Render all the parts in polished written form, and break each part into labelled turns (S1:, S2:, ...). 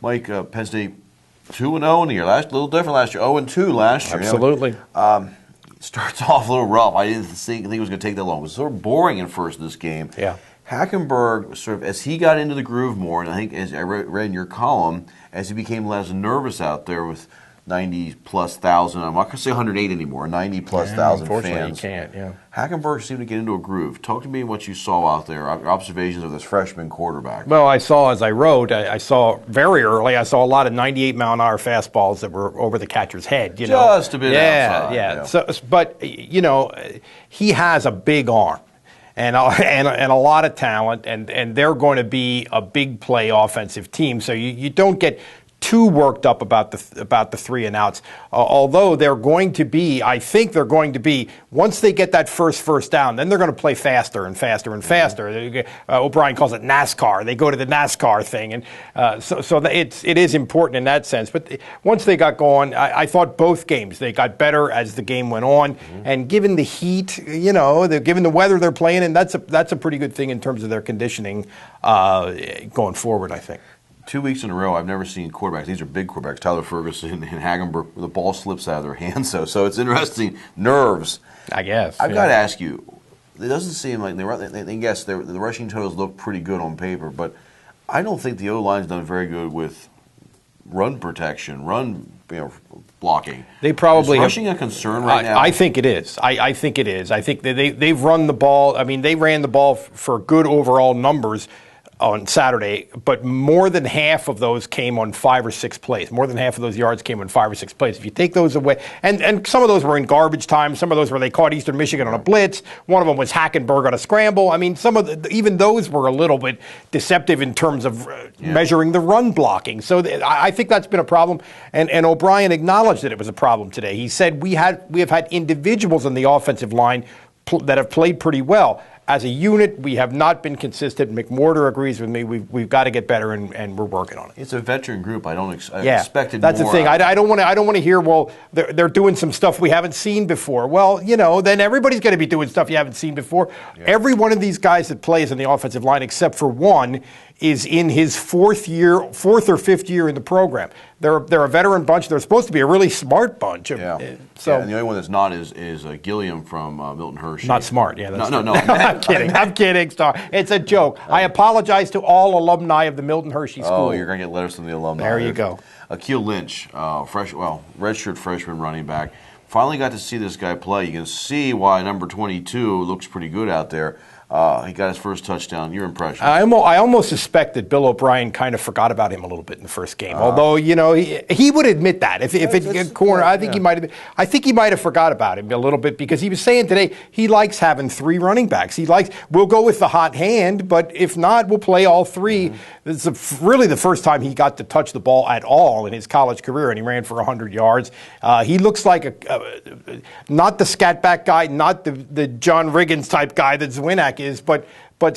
S1: Mike, Penn State 2-0 in the year. A little different last year. 0-2 last year.
S2: Absolutely.
S1: Starts off a little rough. I didn't think it was going to take that long. It was sort of boring at first in this game.
S2: Yeah.
S1: Hackenberg, sort of, as he got into the groove more, and I think as I read in your column, as he became less nervous out there with 90-plus thousand, I'm not going to say 108 anymore, 90-plus thousand fans.
S2: Unfortunately, you can't, yeah.
S1: Hackenberg seemed to get into a groove. Talk to me what you saw out there, observations of this freshman quarterback.
S2: Well, I saw, as I wrote, I saw very early, I saw a lot of 98-mile-an-hour fastballs that were over the catcher's head.
S1: Just a bit outside.
S2: Yeah. So, but, he has a big arm. And a lot of talent, and they're going to be a big play offensive team. So you don't get too worked up about the 3 and outs. Although they're going to be, I think they're going to be, once they get that first down, then they're going to play faster and faster and faster. O'Brien calls it NASCAR. They go to the NASCAR thing, and so it is important in that sense. But once they got going, I thought both games they got better as the game went on. And given the heat, given the weather they're playing in, that's a pretty good thing in terms of their conditioning going forward, I think.
S1: 2 weeks in a row, I've never seen quarterbacks. These are big quarterbacks. Tyler Ferguson and Hackenberg, the ball slips out of their hands. So it's interesting. Nerves.
S2: I guess.
S1: I've got to ask you, it doesn't seem like the rushing totals look pretty good on paper, but I don't think the O-line's done very good with run protection, blocking.
S2: They probably
S1: is rushing a concern right now?
S2: I think it is. I think it is. I think they've run the ball. I mean, they ran the ball for good overall numbers on Saturday, but more than half of those came on 5 or 6 plays. More than half of those yards came on 5 or 6 plays. If you take those away, and some of those were in garbage time, some of those were they caught Eastern Michigan on a blitz, one of them was Hackenberg on a scramble. I mean, even those were a little bit deceptive in terms of measuring the run blocking. So I think that's been a problem, and O'Brien acknowledged that it was a problem today. He said we have had individuals in the offensive line that have played pretty well. As a unit, we have not been consistent. McMortar agrees with me. We've got to get better, and we're working on it.
S1: It's a veteran group. I expected
S2: that's
S1: more.
S2: The thing. I don't want to hear. Well, they're doing some stuff we haven't seen before. Well, then everybody's going to be doing stuff you haven't seen before. Yeah. Every one of these guys that plays in the offensive line, except for one, is in his fourth or fifth year in the program. They're a veteran bunch. They're supposed to be a really smart bunch.
S1: And the only one that's not is Gilliam from Milton Hershey.
S2: Not smart. Yeah. That's
S1: no.
S2: I'm kidding. I'm kidding, Star. It's a joke. I apologize to all alumni of the Milton Hershey School.
S1: Oh, you're going to get letters from the alumni.
S2: There you go.
S1: Akeel Lynch, redshirt freshman running back. Finally got to see this guy play. You can see why number 22 looks pretty good out there. He got his first touchdown. Your impression?
S2: I almost suspect that Bill O'Brien kind of forgot about him a little bit in the first game. Although he would admit that if it's corner, I think he might have. I think he might have forgot about him a little bit because he was saying today he likes having 3 running backs. We'll go with the hot hand, but if not, we'll play all 3. Mm-hmm. This is really the first time he got to touch the ball at all in his college career, and he ran for 100 yards. He looks like not the scat back guy, not the John Riggins type guy that Zwinak is, but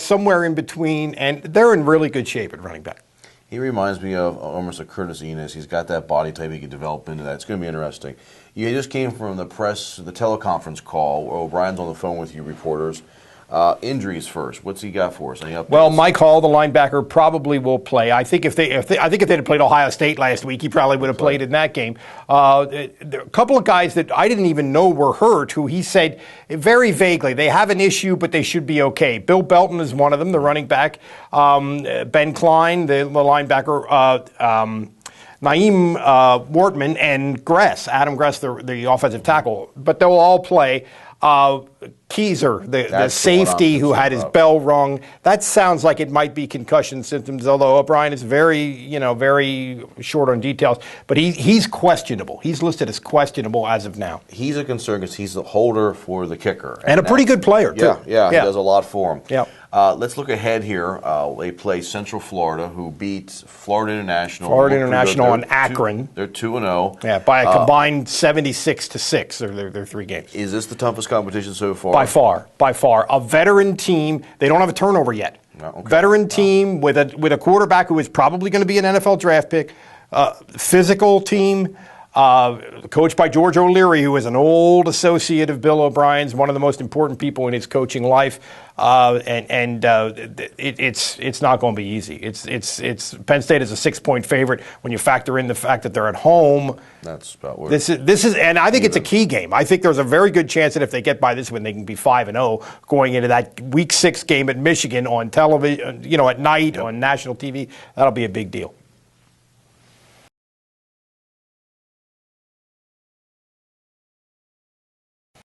S2: somewhere in between, and they're in really good shape at running back.
S1: He reminds me of almost a Curtis Enos. He's got that body type. He can develop into that. It's going to be interesting. You just came from the teleconference call where O'Brien's on the phone with you reporters. Injuries first. What's he got for us? Any updates?
S2: Well, Mike Hall, the linebacker, probably will play. I think if they'd have played Ohio State last week, he probably would have played in that game. There are a couple of guys that I didn't even know were hurt, who he said very vaguely they have an issue, but they should be okay. Bill Belton is one of them, the running back. Ben Klein, the linebacker. Naeem Wortman and Adam Gress, the offensive tackle, but they'll all play. Keyser, the safety who had his bell rung, that sounds like it might be concussion symptoms, although O'Brien is very short on details. But he's questionable. He's listed as questionable as of now.
S1: He's a concern because he's the holder for the kicker.
S2: And a pretty good player, too.
S1: Yeah, he does a lot for him.
S2: Yeah.
S1: Let's look ahead here. They play Central Florida, who beat Florida International.
S2: On Akron.
S1: They're 2-0.
S2: Yeah, by a combined 76-6. They're 3 games.
S1: Is this the toughest competition so far?
S2: By far. A veteran team. They don't have a turnover yet. Okay. Veteran team with a quarterback who is probably going to be an NFL draft pick. Physical team. coached by George O'Leary, who is an old associate of Bill O'Brien's, one of the most important people in his coaching life. It's not going to be easy. It's Penn State is a 6-point favorite when you factor in the fact that they're at home.
S1: That's about what
S2: this is, and I think it's a key game. I think there's a very good chance that if they get by this win, they can be 5-0 going into that Week 6 game at Michigan on television, at night on national TV. That'll be a big deal.